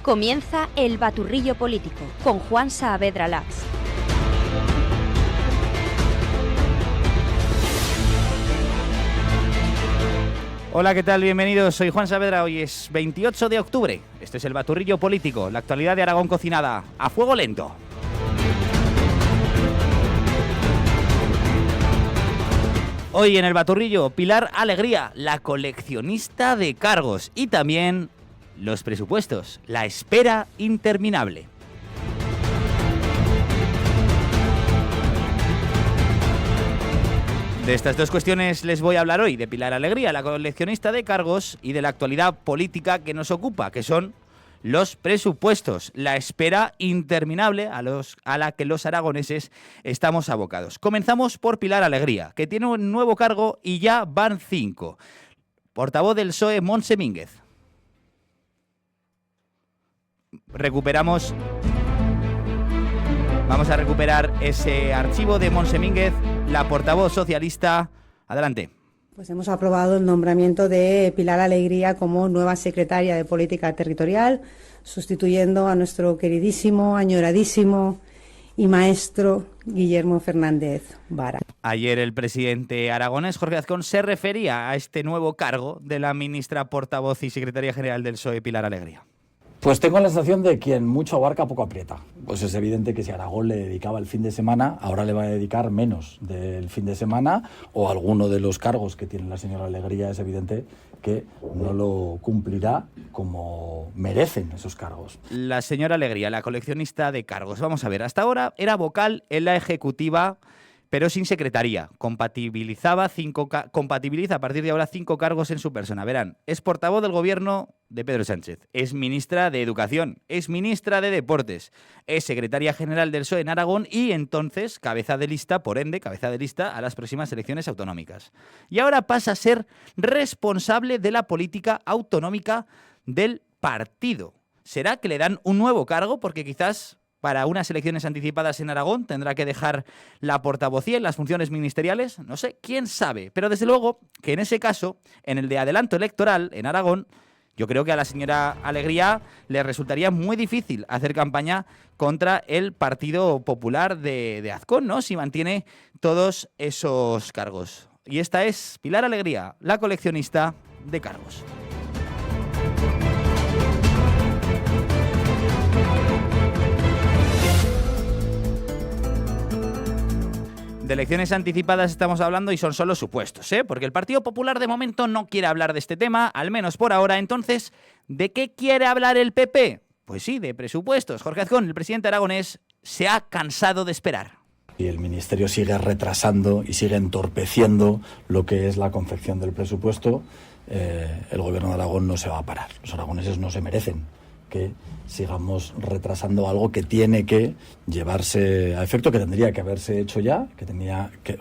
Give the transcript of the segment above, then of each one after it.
Comienza El Baturrillo Político con Juan Saavedra Lax. Hola, ¿qué tal? Bienvenidos, soy Juan Saavedra. Hoy es 28 de octubre. Este es El Baturrillo Político, la actualidad de Aragón cocinada a fuego lento. Hoy en El Baturrillo, Pilar Alegría, la coleccionista de cargos, y también los presupuestos, la espera interminable. De estas dos cuestiones les voy a hablar hoy, de Pilar Alegría, la coleccionista de cargos, y de la actualidad política que nos ocupa, que son los presupuestos, la espera interminable a la que los aragoneses estamos abocados. Comenzamos por Pilar Alegría, que tiene un nuevo cargo y ya van 5. Portavoz del PSOE, Montse Mínguez. Vamos a recuperar ese archivo de Montse Mínguez, la portavoz socialista. Adelante. Pues hemos aprobado el nombramiento de Pilar Alegría como nueva secretaria de Política Territorial, sustituyendo a nuestro queridísimo, añoradísimo y maestro Guillermo Fernández Vara. Ayer el presidente aragonés, Jorge Azcón, se refería a este nuevo cargo de la ministra portavoz y secretaria general del PSOE, Pilar Alegría. Pues tengo la sensación de quien mucho abarca poco aprieta. Pues es evidente que si Aragón le dedicaba el fin de semana, ahora le va a dedicar menos del fin de semana, o alguno de los cargos que tiene la señora Alegría es evidente que no lo cumplirá como merecen esos cargos. La señora Alegría, la coleccionista de cargos. Vamos a ver, hasta ahora era vocal en la ejecutiva, pero sin secretaría. Compatibiliza a partir de ahora 5 cargos en su persona. Verán, es portavoz del gobierno de Pedro Sánchez, es ministra de Educación, es ministra de Deportes, es secretaria general del PSOE en Aragón y entonces cabeza de lista, por ende, cabeza de lista a las próximas elecciones autonómicas. Y ahora pasa a ser responsable de la política autonómica del partido. ¿Será que le dan un nuevo cargo? Porque quizás para unas elecciones anticipadas en Aragón tendrá que dejar la portavocía y las funciones ministeriales. No sé, quién sabe. Pero desde luego que en ese caso, en el de adelanto electoral en Aragón, yo creo que a la señora Alegría le resultaría muy difícil hacer campaña contra el Partido Popular de Azcón, ¿no?, si mantiene todos esos cargos. Y esta es Pilar Alegría, la coleccionista de cargos. De elecciones anticipadas estamos hablando y son solo supuestos, porque el Partido Popular de momento no quiere hablar de este tema, al menos por ahora. Entonces, ¿de qué quiere hablar el PP? Pues sí, de presupuestos. Jorge Azcón, el presidente aragonés, se ha cansado de esperar. Y el Ministerio sigue retrasando y sigue entorpeciendo lo que es la confección del presupuesto. El Gobierno de Aragón no se va a parar. Los aragoneses no se merecen que sigamos retrasando algo que tiene que llevarse a efecto, que tendría que haberse hecho ya,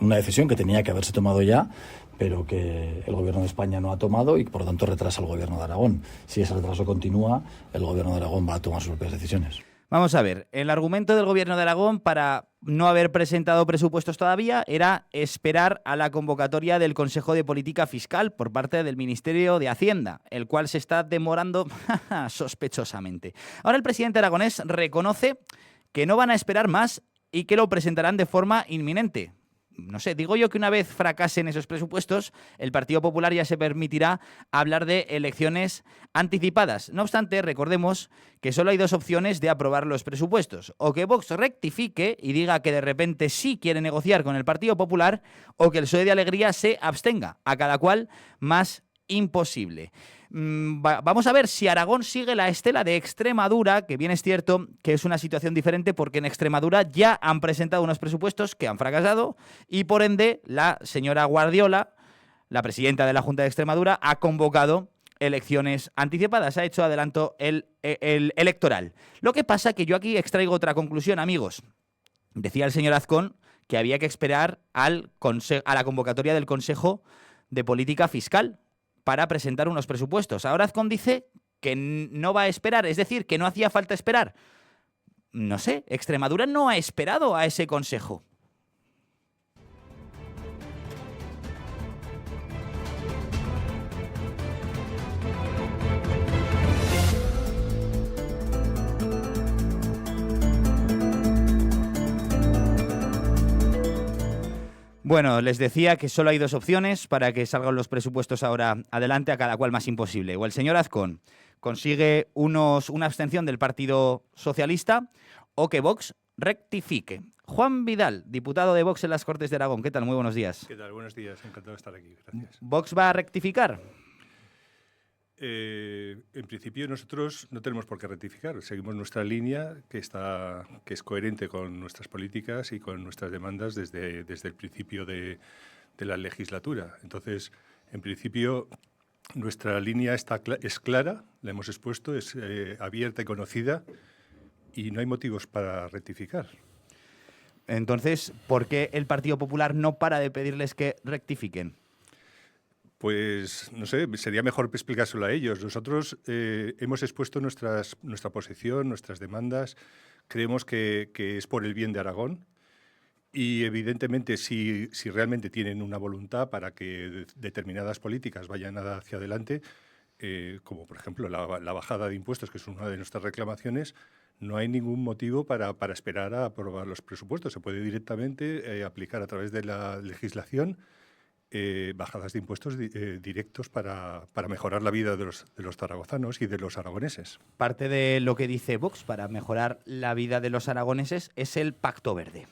una decisión que tenía que haberse tomado ya, pero que el Gobierno de España no ha tomado y por lo tanto retrasa el Gobierno de Aragón. Si ese retraso continúa, el Gobierno de Aragón va a tomar sus propias decisiones. Vamos a ver, el argumento del Gobierno de Aragón para no haber presentado presupuestos todavía era esperar a la convocatoria del Consejo de Política Fiscal por parte del Ministerio de Hacienda, el cual se está demorando sospechosamente. Ahora el presidente aragonés reconoce que no van a esperar más y que lo presentarán de forma inminente. No sé, digo yo que una vez fracasen esos presupuestos, el Partido Popular ya se permitirá hablar de elecciones anticipadas. No obstante, recordemos que solo hay 2 opciones de aprobar los presupuestos. O que Vox rectifique y diga que de repente sí quiere negociar con el Partido Popular, o que el PSOE de Alegría se abstenga, a cada cual más imposible. Vamos a ver si Aragón sigue la estela de Extremadura, que bien es cierto que es una situación diferente porque en Extremadura ya han presentado unos presupuestos que han fracasado y por ende la señora Guardiola, la presidenta de la Junta de Extremadura, ha convocado elecciones anticipadas, ha hecho adelanto el electoral. Lo que pasa que yo aquí extraigo otra conclusión, amigos. Decía el señor Azcón que había que esperar a la convocatoria del Consejo de Política Fiscal para presentar unos presupuestos. Ahora Azcón dice que no va a esperar, es decir, que no hacía falta esperar. No sé, Extremadura no ha esperado a ese consejo. Bueno, les decía que solo hay dos opciones para que salgan los presupuestos ahora adelante, a cada cual más imposible. O el señor Azcón consigue una abstención del Partido Socialista o que Vox rectifique. Juan Vidal, diputado de Vox en las Cortes de Aragón. ¿Qué tal? Muy buenos días. ¿Qué tal? Buenos días. Encantado de estar aquí. Gracias. ¿Vox va a rectificar? En principio nosotros no tenemos por qué rectificar. Seguimos nuestra línea que es coherente con nuestras políticas y con nuestras demandas desde el principio de la legislatura. Entonces, en principio, nuestra línea es clara, la hemos expuesto, es abierta y conocida y no hay motivos para rectificar. Entonces, ¿por qué el Partido Popular no para de pedirles que rectifiquen? Pues, no sé, sería mejor explicárselo a ellos. Nosotros hemos expuesto nuestra posición, nuestras demandas. Creemos que es por el bien de Aragón y, evidentemente, si realmente tienen una voluntad para que determinadas políticas vayan hacia adelante, como, por ejemplo, la bajada de impuestos, que es una de nuestras reclamaciones, no hay ningún motivo para esperar a aprobar los presupuestos. Se puede directamente aplicar a través de la legislación bajadas de impuestos directos para mejorar la vida de los zaragozanos y de los aragoneses. Parte de lo que dice Vox para mejorar la vida de los aragoneses es el Pacto Verde.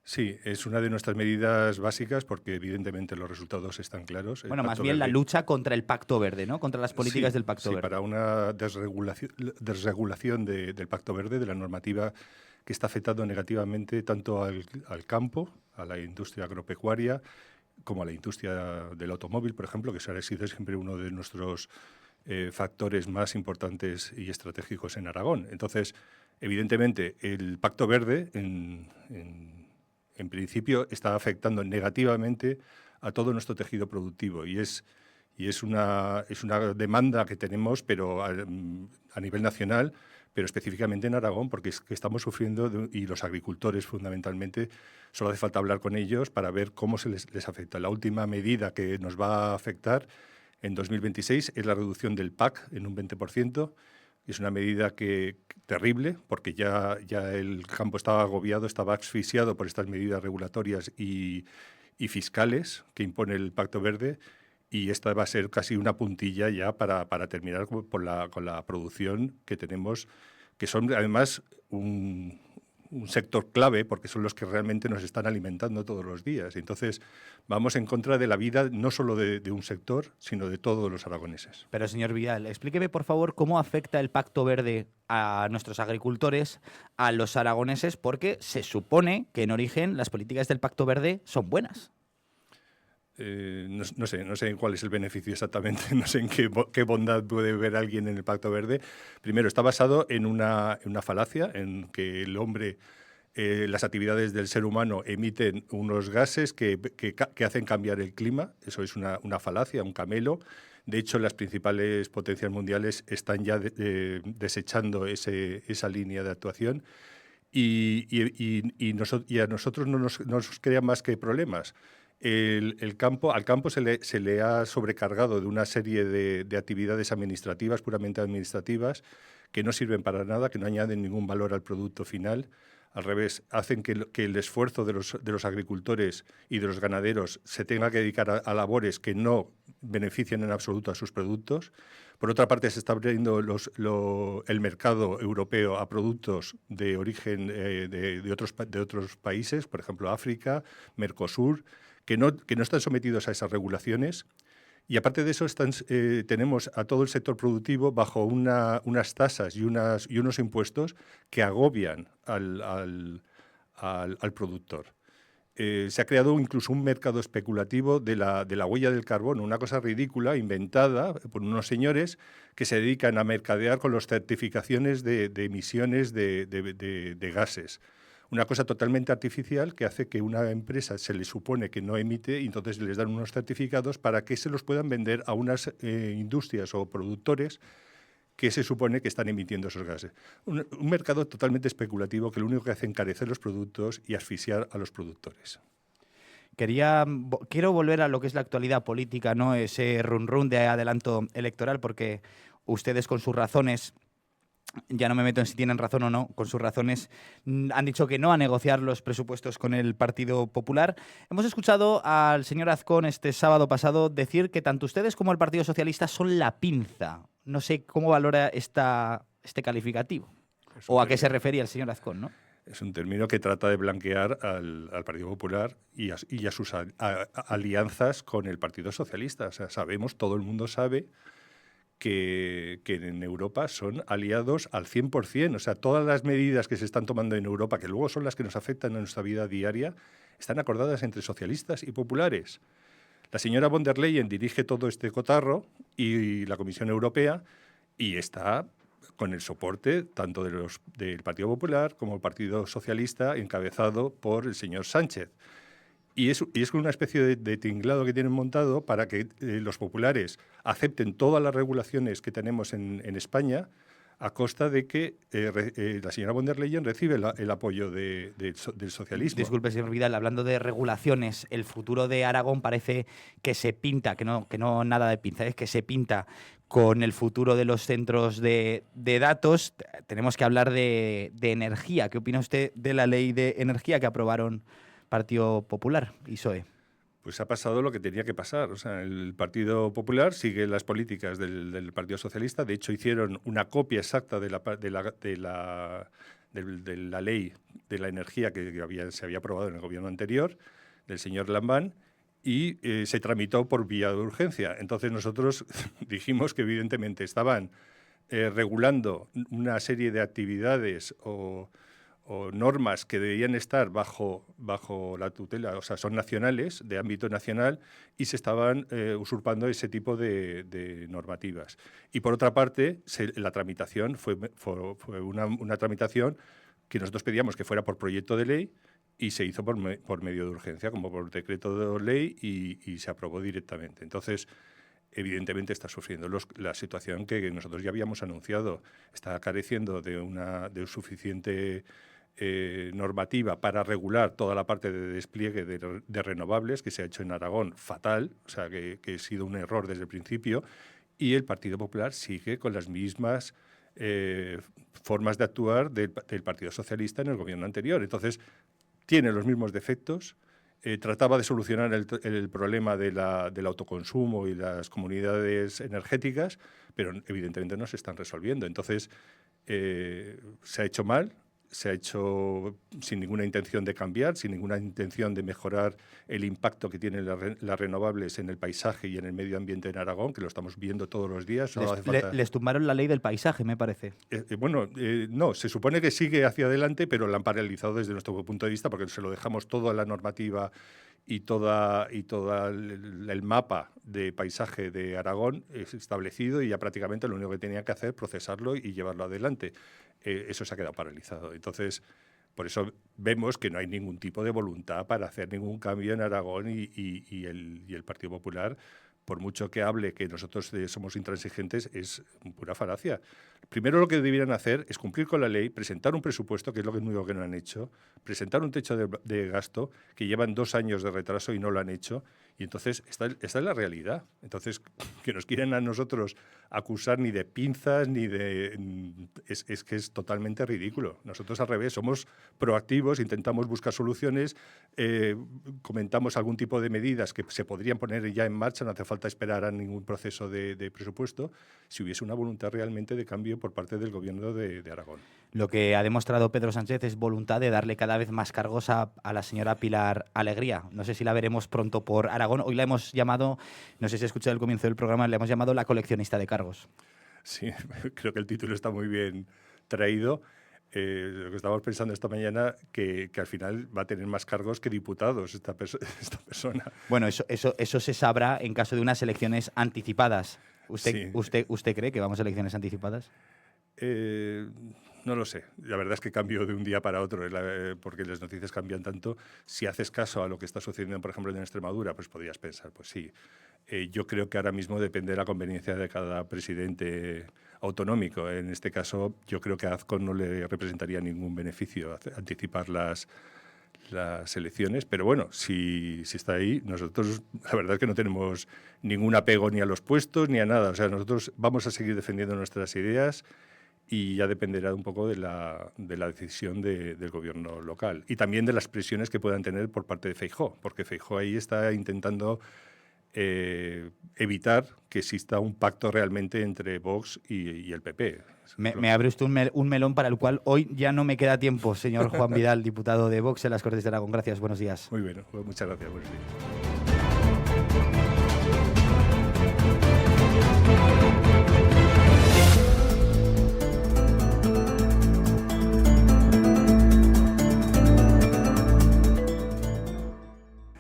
Sí, es una de nuestras medidas básicas porque evidentemente los resultados están claros. Bueno, más bien la lucha contra el Pacto Verde, ¿no? Contra las políticas del Pacto Verde. Sí, para una desregulación del Pacto Verde, de la normativa que está afectando negativamente tanto al campo, a la industria agropecuaria, como a la industria del automóvil, por ejemplo, que ha sido siempre uno de nuestros factores más importantes y estratégicos en Aragón. Entonces, evidentemente, el Pacto Verde, en principio, está afectando negativamente a todo nuestro tejido productivo y es una demanda que tenemos, pero a nivel nacional, pero específicamente en Aragón, porque es que estamos sufriendo, y los agricultores fundamentalmente, solo hace falta hablar con ellos para ver cómo se les afecta. La última medida que nos va a afectar en 2026 es la reducción del PAC en un 20%. Es una medida terrible, porque ya el campo estaba agobiado, estaba asfixiado por estas medidas regulatorias y fiscales que impone el Pacto Verde, y esta va a ser casi una puntilla ya para terminar con la producción que tenemos, que son además un sector clave porque son los que realmente nos están alimentando todos los días. Entonces vamos en contra de la vida no solo de un sector, sino de todos los aragoneses. Pero, señor Vidal, explíqueme, por favor, cómo afecta el Pacto Verde a nuestros agricultores, a los aragoneses, porque se supone que en origen las políticas del Pacto Verde son buenas. No sé cuál es el beneficio exactamente, no sé en qué bondad puede ver alguien en el Pacto Verde. Primero, está basado en una falacia, en que el hombre, las actividades del ser humano emiten unos gases que hacen cambiar el clima. Eso es una falacia, un camelo. De hecho, las principales potencias mundiales están ya desechando esa línea de actuación y a nosotros no nos crean más que problemas. Al campo se le ha sobrecargado de una serie de actividades administrativas, puramente administrativas, que no sirven para nada, que no añaden ningún valor al producto final. Al revés, hacen que el esfuerzo de los agricultores y de los ganaderos se tenga que dedicar a labores que no benefician en absoluto a sus productos. Por otra parte, se está abriendo el mercado europeo a productos de origen de otros países, por ejemplo, África, Mercosur, que no están sometidos a esas regulaciones. Y aparte de eso, tenemos a todo el sector productivo bajo unas tasas y unos impuestos que agobian al productor. Se ha creado incluso un mercado especulativo de la huella del carbono, una cosa ridícula, inventada por unos señores que se dedican a mercadear con las certificaciones de emisiones de gases. Una cosa totalmente artificial que hace que una empresa se le supone que no emite y entonces les dan unos certificados para que se los puedan vender a unas industrias o productores que se supone que están emitiendo esos gases. Un mercado totalmente especulativo que lo único que hace es encarecer los productos y asfixiar a los productores. Quiero volver a lo que es la actualidad política, ¿no? Ese run-run de adelanto electoral, porque ustedes con sus razones ya no me meto en si tienen razón o no, con sus razones, han dicho que no a negociar los presupuestos con el Partido Popular. Hemos escuchado al señor Azcón este sábado pasado decir que tanto ustedes como el Partido Socialista son la pinza. No sé cómo valora este calificativo, o a qué se refería el señor Azcón, ¿no? Es un término que trata de blanquear al Partido Popular y a sus alianzas con el Partido Socialista. O sea, todo el mundo sabe que en Europa son aliados al 100%. O sea, todas las medidas que se están tomando en Europa, que luego son las que nos afectan en nuestra vida diaria, están acordadas entre socialistas y populares. La señora von der Leyen dirige todo este cotarro y la Comisión Europea, y está con el soporte tanto del Partido Popular como el Partido Socialista, encabezado por el señor Sánchez. Y es una especie de tinglado que tienen montado para que los populares acepten todas las regulaciones que tenemos en España, a costa de que la señora von der Leyen recibe el apoyo del socialismo. Disculpe, señor Vidal, hablando de regulaciones, el futuro de Aragón parece que se pinta, que no nada de pinza, es que se pinta con el futuro de los centros de datos. Tenemos que hablar de energía. ¿Qué opina usted de la ley de energía que aprobaron Partido Popular y PSOE? Pues ha pasado lo que tenía que pasar. O sea, el Partido Popular sigue las políticas del Partido Socialista. De hecho, hicieron una copia exacta de la ley de la energía que se había aprobado en el gobierno anterior, del señor Lambán, y se tramitó por vía de urgencia. Entonces nosotros dijimos que evidentemente estaban regulando una serie de actividades o normas que deberían estar bajo la tutela, o sea, son nacionales, de ámbito nacional, y se estaban usurpando ese tipo de normativas. Y por otra parte, la tramitación fue una tramitación que nosotros pedíamos que fuera por proyecto de ley, y se hizo por medio de urgencia, como por decreto de ley, y se aprobó directamente. Entonces, evidentemente está sufriendo la situación que nosotros ya habíamos anunciado. Está careciendo de suficiente normativa para regular toda la parte de despliegue de renovables, que se ha hecho en Aragón fatal, o sea, que ha sido un error desde el principio, y el Partido Popular sigue con las mismas formas de actuar del Partido Socialista en el gobierno anterior. Entonces, tiene los mismos defectos. Trataba de solucionar el problema del autoconsumo y las comunidades energéticas, pero evidentemente no se están resolviendo. Entonces, se ha hecho mal, se ha hecho sin ninguna intención de cambiar, sin ninguna intención de mejorar el impacto que tienen las renovables en el paisaje y en el medio ambiente en Aragón, que lo estamos viendo todos los días. Les tumbaron la ley del paisaje, me parece. No, se supone que sigue hacia adelante, pero la han paralizado desde nuestro punto de vista, porque se lo dejamos toda la normativa y toda el mapa de paisaje de Aragón es establecido, y ya prácticamente lo único que tenía que hacer es procesarlo y llevarlo adelante. Eso se ha quedado paralizado. Entonces, por eso vemos que no hay ningún tipo de voluntad para hacer ningún cambio en Aragón, y el Partido Popular, por mucho que hable que nosotros somos intransigentes, es pura falacia. Primero lo que debieran hacer es cumplir con la ley, presentar un presupuesto, que es lo único que no han hecho, presentar un techo de gasto, que llevan 2 años de retraso y no lo han hecho, y entonces esta es la realidad. Entonces, que nos quieran a nosotros acusar ni de pinzas, ni de... Es que es totalmente ridículo. Nosotros al revés, somos proactivos, intentamos buscar soluciones, comentamos algún tipo de medidas que se podrían poner ya en marcha, no hace falta esperar a ningún proceso de presupuesto, si hubiese una voluntad realmente de cambio por parte del gobierno de Aragón. Lo que ha demostrado Pedro Sánchez es voluntad de darle cada vez más cargos a la señora Pilar Alegría. No sé si la veremos pronto por Aragón. Hoy la hemos llamado, no sé si escuchado el comienzo del programa, la hemos llamado la coleccionista de cargos. Sí, creo que el título está muy bien traído. Lo que estábamos pensando esta mañana, que al final va a tener más cargos que diputados esta persona. Bueno, eso se sabrá en caso de unas elecciones anticipadas. ¿Usted cree que vamos a elecciones anticipadas? No lo sé. La verdad es que cambio de un día para otro, porque las noticias cambian tanto. Si haces caso a lo que está sucediendo, por ejemplo, en Extremadura, pues podrías pensar, pues sí. Yo creo que ahora mismo depende de la conveniencia de cada presidente autonómico. En este caso, yo creo que a Azcón no le representaría ningún beneficio anticipar las elecciones, pero bueno, si está ahí, nosotros la verdad es que no tenemos ningún apego ni a los puestos ni a nada. O sea, nosotros vamos a seguir defendiendo nuestras ideas y ya dependerá un poco de la decisión del gobierno local y también de las presiones que puedan tener por parte de Feijóo, porque Feijóo ahí está intentando evitar que exista un pacto realmente entre Vox y el PP. Me abre usted un melón para el cual hoy ya no me queda tiempo, señor Juan Vidal, diputado de Vox en las Cortes de Aragón. Gracias, buenos días. Muy bien, muchas gracias, buenos días.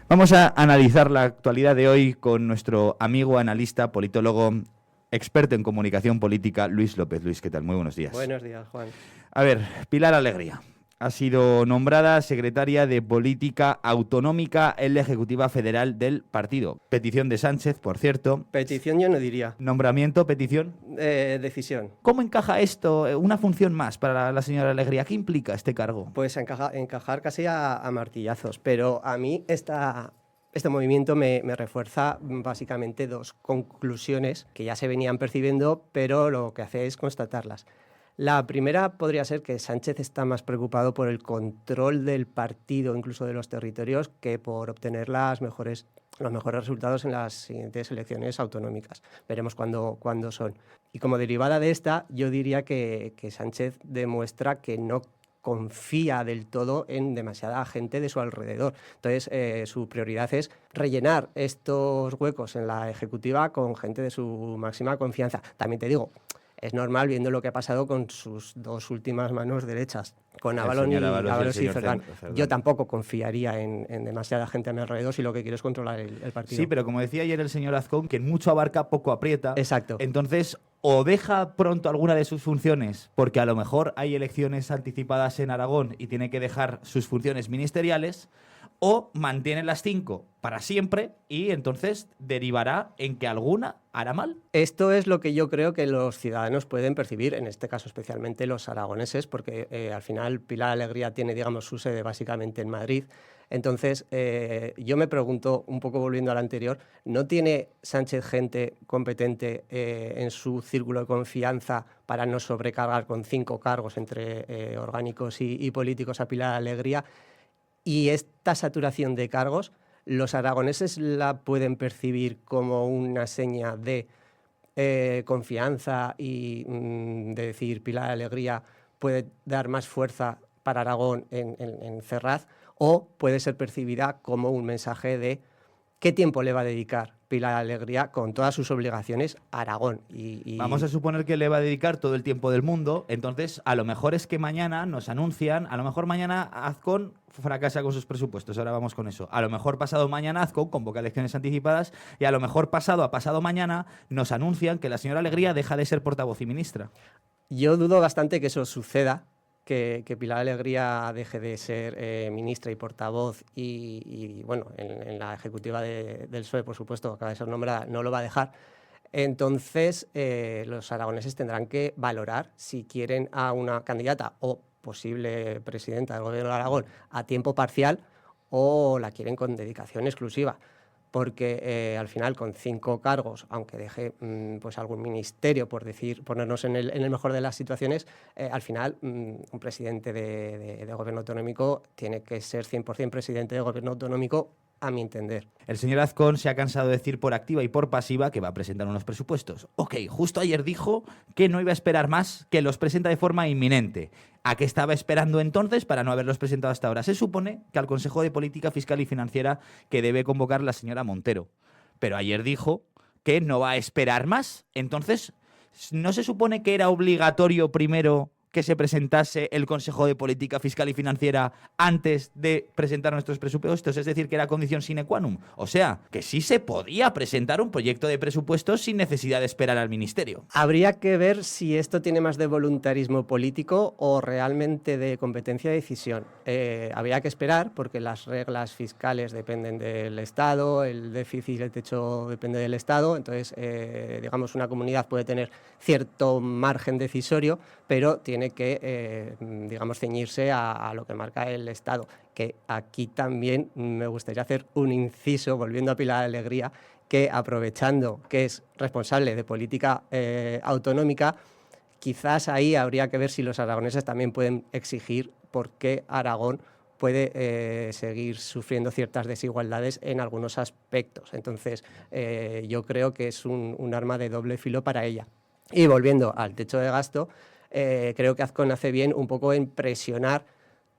Vamos a analizar la actualidad de hoy con nuestro amigo, analista, politólogo, experto en comunicación política, Luis López. Luis, ¿qué tal? Muy buenos días. Buenos días, Juan. A ver, Pilar Alegría ha sido nombrada secretaria de Política Autonómica en la Ejecutiva Federal del partido. Petición de Sánchez, por cierto. Petición yo no diría. Nombramiento, petición. Decisión. ¿Cómo encaja esto? Una función más para la señora Alegría. ¿Qué implica este cargo? Pues encajar casi a martillazos, pero a mí este movimiento me refuerza básicamente dos conclusiones que ya se venían percibiendo, pero lo que hace es constatarlas. La primera podría ser que Sánchez está más preocupado por el control del partido, incluso de los territorios, que por obtener los mejores resultados en las siguientes elecciones autonómicas. Veremos cuándo son. Y como derivada de esta, yo diría que Sánchez demuestra que no confía del todo en demasiada gente de su alrededor. Entonces, su prioridad es rellenar estos huecos en la ejecutiva con gente de su máxima confianza. También te digo, es normal viendo lo que ha pasado con sus dos últimas manos derechas, con Ábalos y Cerdán. Yo tampoco confiaría en demasiada gente a mi alrededor si lo que quiero es controlar el partido. Sí, pero como decía ayer el señor Azcón, que mucho abarca, poco aprieta. Exacto. Entonces, o deja pronto alguna de sus funciones, porque a lo mejor hay elecciones anticipadas en Aragón y tiene que dejar sus funciones ministeriales, o mantiene las 5 para siempre y entonces derivará en que alguna hará mal. Esto es lo que yo creo que los ciudadanos pueden percibir, en este caso especialmente los aragoneses, porque al final Pilar Alegría tiene, digamos, su sede básicamente en Madrid. Entonces, yo me pregunto, un poco volviendo al anterior, ¿no tiene Sánchez gente competente en su círculo de confianza para no sobrecargar con 5 cargos entre orgánicos y políticos a Pilar Alegría? Y esta saturación de cargos, los aragoneses la pueden percibir como una seña de confianza y de decir Pilar Alegría puede dar más fuerza para Aragón en Ferraz, o puede ser percibida como un mensaje de qué tiempo le va a dedicar Pilar Alegría con todas sus obligaciones a Aragón. Vamos a suponer que le va a dedicar todo el tiempo del mundo, entonces a lo mejor es que mañana nos anuncian, a lo mejor mañana Azcón fracasa con sus presupuestos, ahora vamos con eso. A lo mejor pasado mañana Azcón convoca elecciones anticipadas y a lo mejor pasado mañana nos anuncian que la señora Alegría deja de ser portavoz y ministra. Yo dudo bastante que eso suceda, que Pilar Alegría deje de ser ministra y portavoz y bueno, en la ejecutiva del PSOE, por supuesto, acaba de ser nombrada, no lo va a dejar. Entonces, los aragoneses tendrán que valorar si quieren a una candidata o posible presidenta del Gobierno de Aragón a tiempo parcial o la quieren con dedicación exclusiva. Porque al final con 5 cargos, aunque deje pues algún ministerio, por ponernos en el mejor de las situaciones, al final un presidente de gobierno autonómico tiene que ser 100% presidente de gobierno autonómico, a mi entender. El señor Azcón se ha cansado de decir por activa y por pasiva que va a presentar unos presupuestos. Ok, justo ayer dijo que no iba a esperar más, que los presenta de forma inminente. ¿A qué estaba esperando entonces para no haberlos presentado hasta ahora? Se supone que al Consejo de Política Fiscal y Financiera que debe convocar la señora Montero. Pero ayer dijo que no va a esperar más. Entonces, ¿no se supone que era obligatorio primero que se presentase el Consejo de Política Fiscal y Financiera antes de presentar nuestros presupuestos? Es decir, que era condición sine qua non. O sea, que sí se podía presentar un proyecto de presupuestos sin necesidad de esperar al Ministerio. Habría que ver si esto tiene más de voluntarismo político o realmente de competencia de decisión. Habría que esperar, porque las reglas fiscales dependen del Estado, el déficit y el techo depende del Estado, entonces, digamos, una comunidad puede tener cierto margen decisorio, pero tiene que, digamos, ceñirse a lo que marca el Estado. Que aquí también me gustaría hacer un inciso, volviendo a Pilar Alegría, que aprovechando que es responsable de política autonómica, quizás ahí habría que ver si los aragoneses también pueden exigir por qué Aragón puede seguir sufriendo ciertas desigualdades en algunos aspectos. Entonces, yo creo que es un arma de doble filo para ella. Y volviendo al techo de gasto, creo que Azcón hace bien un poco en presionar,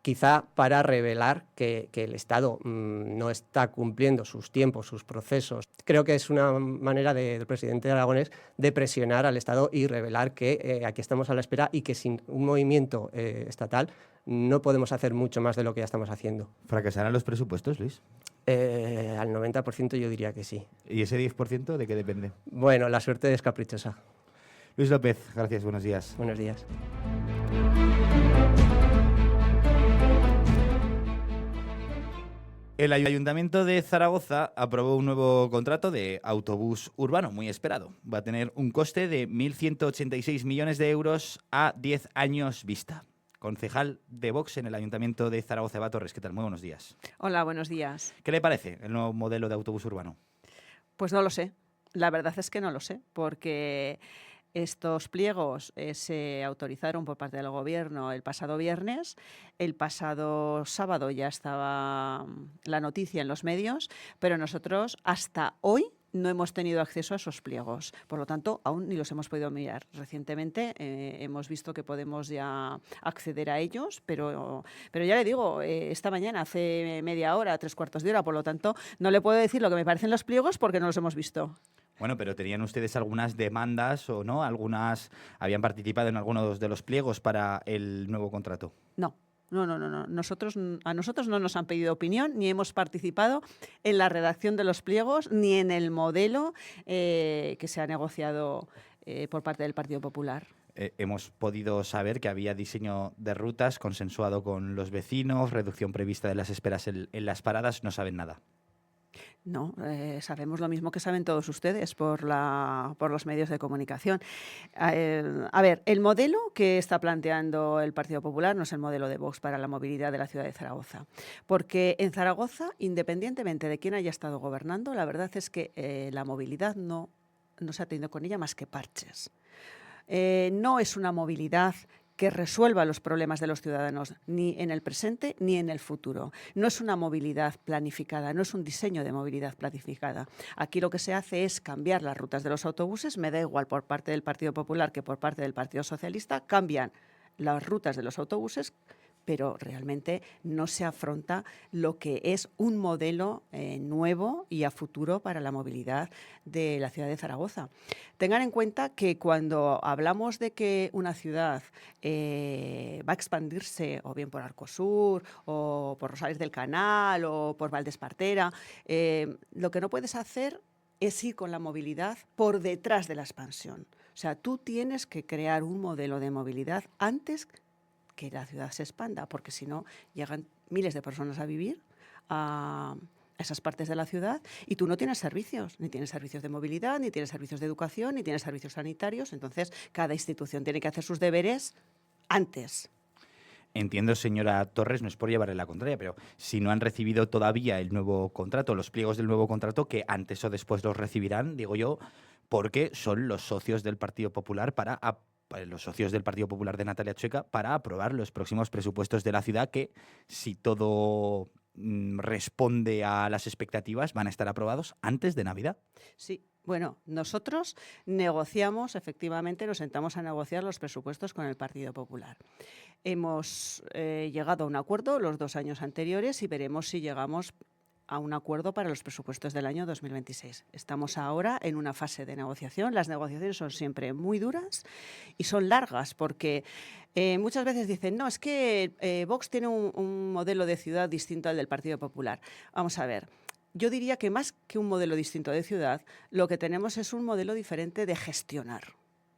quizá para revelar que el Estado no está cumpliendo sus tiempos, sus procesos. Creo que es una manera del presidente aragonés de presionar al Estado y revelar que aquí estamos a la espera y que sin un movimiento estatal no podemos hacer mucho más de lo que ya estamos haciendo. ¿Fracasarán los presupuestos, Luis? Al 90% yo diría que sí. ¿Y ese 10% de qué depende? Bueno, la suerte es caprichosa. Luis López, gracias, buenos días. Buenos días. El Ayuntamiento de Zaragoza aprobó un nuevo contrato de autobús urbano, muy esperado. Va a tener un coste de 1.186 millones de euros a 10 años vista. Concejal de Vox en el Ayuntamiento de Zaragoza, Eva Torres, ¿qué tal? Muy buenos días. Hola, buenos días. ¿Qué le parece el nuevo modelo de autobús urbano? Pues no lo sé. La verdad es que no lo sé, porque estos pliegos se autorizaron por parte del Gobierno el pasado viernes. El pasado sábado ya estaba la noticia en los medios, pero nosotros hasta hoy no hemos tenido acceso a esos pliegos. Por lo tanto, aún ni los hemos podido mirar. Recientemente hemos visto que podemos ya acceder a ellos, pero ya le digo, esta mañana, hace media hora, 3/4 de hora, por lo tanto, no le puedo decir lo que me parecen los pliegos porque no los hemos visto. Bueno, pero ¿tenían ustedes algunas demandas o no? ¿Habían participado en algunos de los pliegos para el nuevo contrato? No. A nosotros no nos han pedido opinión, ni hemos participado en la redacción de los pliegos, ni en el modelo que se ha negociado por parte del Partido Popular. Hemos podido saber que había diseño de rutas consensuado con los vecinos, reducción prevista de las esperas en las paradas. No saben nada. No, sabemos lo mismo que saben todos ustedes por los medios de comunicación. A ver, el modelo que está planteando el Partido Popular no es el modelo de Vox para la movilidad de la ciudad de Zaragoza. Porque en Zaragoza, independientemente de quién haya estado gobernando, la verdad es que la movilidad no se ha tenido con ella más que parches. No es una movilidad que resuelva los problemas de los ciudadanos ni en el presente ni en el futuro. No es una movilidad planificada, no es un diseño de movilidad planificada. Aquí lo que se hace es cambiar las rutas de los autobuses, me da igual por parte del Partido Popular que por parte del Partido Socialista, cambian las rutas de los autobuses, pero realmente no se afronta lo que es un modelo nuevo y a futuro para la movilidad de la ciudad de Zaragoza. Tengan en cuenta que cuando hablamos de que una ciudad va a expandirse o bien por Arcosur o por Rosales del Canal o por Valdespartera, lo que no puedes hacer es ir con la movilidad por detrás de la expansión. O sea, tú tienes que crear un modelo de movilidad antes que la ciudad se expanda, porque si no llegan miles de personas a vivir a esas partes de la ciudad y tú no tienes servicios, ni tienes servicios de movilidad, ni tienes servicios de educación, ni tienes servicios sanitarios. Entonces, cada institución tiene que hacer sus deberes antes. Entiendo, señora Torres, no es por llevarle la contraria, pero si no han recibido todavía el nuevo contrato, los pliegos del nuevo contrato, que antes o después los recibirán, digo yo, porque son los socios del Partido Popular los socios del Partido Popular de Natalia Chueca para aprobar los próximos presupuestos de la ciudad que, si todo responde a las expectativas, van a estar aprobados antes de Navidad. Sí. Bueno, nosotros negociamos, efectivamente, nos sentamos a negociar los presupuestos con el Partido Popular. Hemos llegado a un acuerdo los 2 años anteriores y veremos si llegamos a un acuerdo para los presupuestos del año 2026. Estamos ahora en una fase de negociación. Las negociaciones son siempre muy duras y son largas porque muchas veces dicen, no, es que Vox tiene un modelo de ciudad distinto al del Partido Popular. Vamos a ver. Yo diría que más que un modelo distinto de ciudad, lo que tenemos es un modelo diferente de gestionar.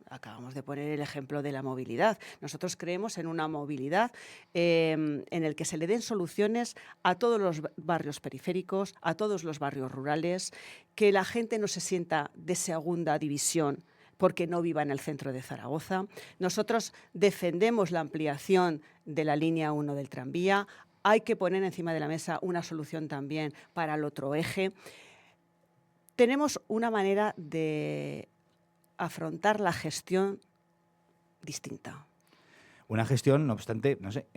Acabamos de poner el ejemplo de la movilidad. Nosotros creemos en una movilidad en el que se le den soluciones a todos los barrios periféricos, a todos los barrios rurales, que la gente no se sienta de segunda división porque no viva en el centro de Zaragoza. Nosotros defendemos la ampliación de la línea 1 del tranvía. Hay que poner encima de la mesa una solución también para el otro eje. Tenemos una manera de afrontar la gestión distinta. Una gestión, no obstante, no sé,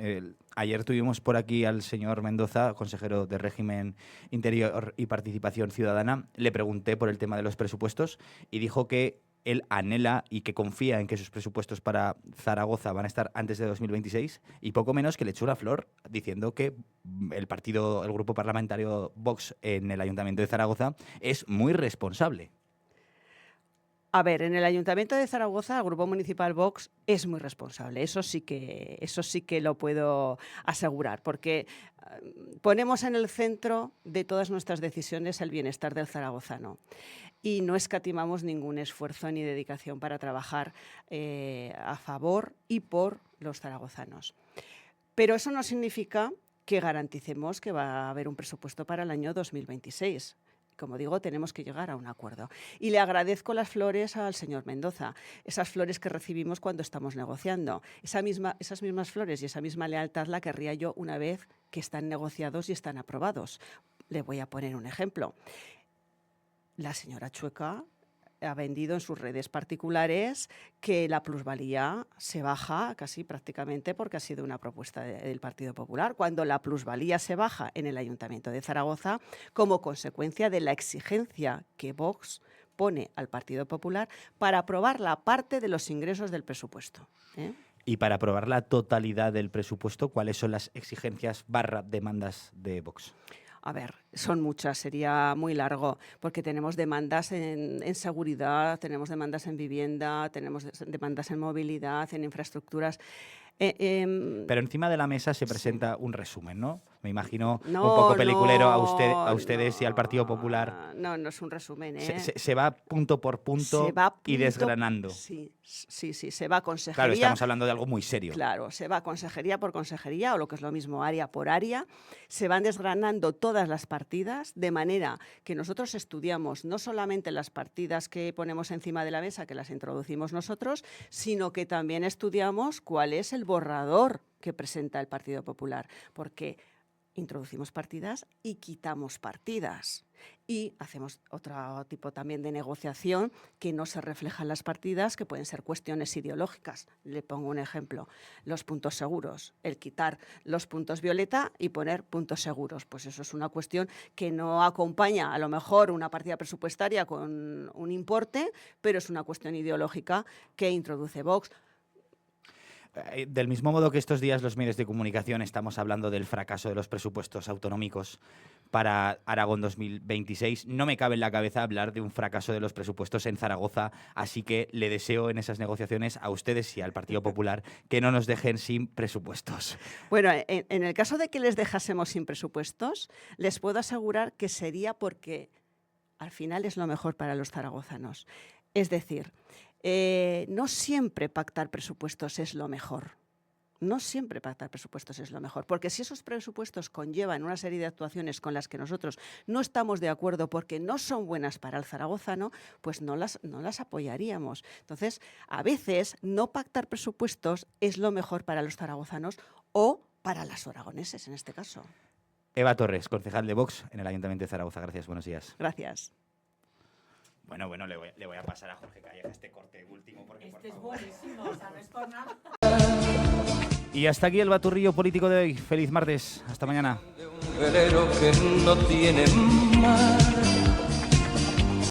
ayer tuvimos por aquí al señor Mendoza, consejero de Régimen Interior y Participación Ciudadana. Le pregunté por el tema de los presupuestos y dijo que él anhela y que confía en que sus presupuestos para Zaragoza van a estar antes de 2026 y poco menos que le echó una flor diciendo que el grupo parlamentario Vox en el Ayuntamiento de Zaragoza es muy responsable. A ver, en el Ayuntamiento de Zaragoza el Grupo Municipal Vox es muy responsable, eso sí que lo puedo asegurar, porque ponemos en el centro de todas nuestras decisiones el bienestar del zaragozano y no escatimamos ningún esfuerzo ni dedicación para trabajar a favor y por los zaragozanos. Pero eso no significa que garanticemos que va a haber un presupuesto para el año 2026. Como digo, tenemos que llegar a un acuerdo. Y le agradezco las flores al señor Mendoza, esas flores que recibimos cuando estamos negociando. Esas mismas flores y esa misma lealtad la querría yo una vez que están negociados y están aprobados. Le voy a poner un ejemplo. La señora Chueca ha vendido en sus redes particulares que la plusvalía se baja casi prácticamente porque ha sido una propuesta del Partido Popular, cuando la plusvalía se baja en el Ayuntamiento de Zaragoza como consecuencia de la exigencia que Vox pone al Partido Popular para aprobar la parte de los ingresos del presupuesto. Y para aprobar la totalidad del presupuesto, ¿cuáles son las exigencias / demandas de Vox? A ver, son muchas, sería muy largo, porque tenemos demandas en seguridad, tenemos demandas en vivienda, tenemos demandas en movilidad, en infraestructuras. Pero encima de la mesa se presenta un resumen, ¿no? Me imagino un poco peliculero a ustedes y al Partido Popular. No es un resumen, Se va punto por punto y desgranando. Sí, se va consejería. Claro, estamos hablando de algo muy serio. Claro, se va consejería por consejería, o lo que es lo mismo, área por área. Se van desgranando todas las partidas, de manera que nosotros estudiamos no solamente las partidas que ponemos encima de la mesa, que las introducimos nosotros, sino que también estudiamos cuál es el borrador que presenta el Partido Popular, porque introducimos partidas y quitamos partidas. Y hacemos otro tipo también de negociación que no se refleja en las partidas, que pueden ser cuestiones ideológicas. Le pongo un ejemplo, los puntos seguros, el quitar los puntos violeta y poner puntos seguros. Pues eso es una cuestión que no acompaña a lo mejor una partida presupuestaria con un importe, pero es una cuestión ideológica que introduce Vox. Del mismo modo que estos días los medios de comunicación estamos hablando del fracaso de los presupuestos autonómicos para Aragón 2026, no me cabe en la cabeza hablar de un fracaso de los presupuestos en Zaragoza, así que le deseo en esas negociaciones a ustedes y al Partido Popular que no nos dejen sin presupuestos. Bueno, en el caso de que les dejásemos sin presupuestos, les puedo asegurar que sería porque al final es lo mejor para los zaragozanos. Es decir, no siempre pactar presupuestos es lo mejor. No siempre pactar presupuestos es lo mejor, porque si esos presupuestos conllevan una serie de actuaciones con las que nosotros no estamos de acuerdo porque no son buenas para el zaragozano, pues no las apoyaríamos. Entonces, a veces no pactar presupuestos es lo mejor para los zaragozanos o para los aragoneses en este caso. Eva Torres, concejal de Vox en el Ayuntamiento de Zaragoza. Gracias, buenos días. Gracias. Bueno, le voy a pasar a Jorge Calleja este corte último. Porque, este es buenísimo, o sea, no es por nada. Y hasta aquí el baturrillo político de hoy. Feliz martes. Hasta mañana. Un velero que no tiene mar.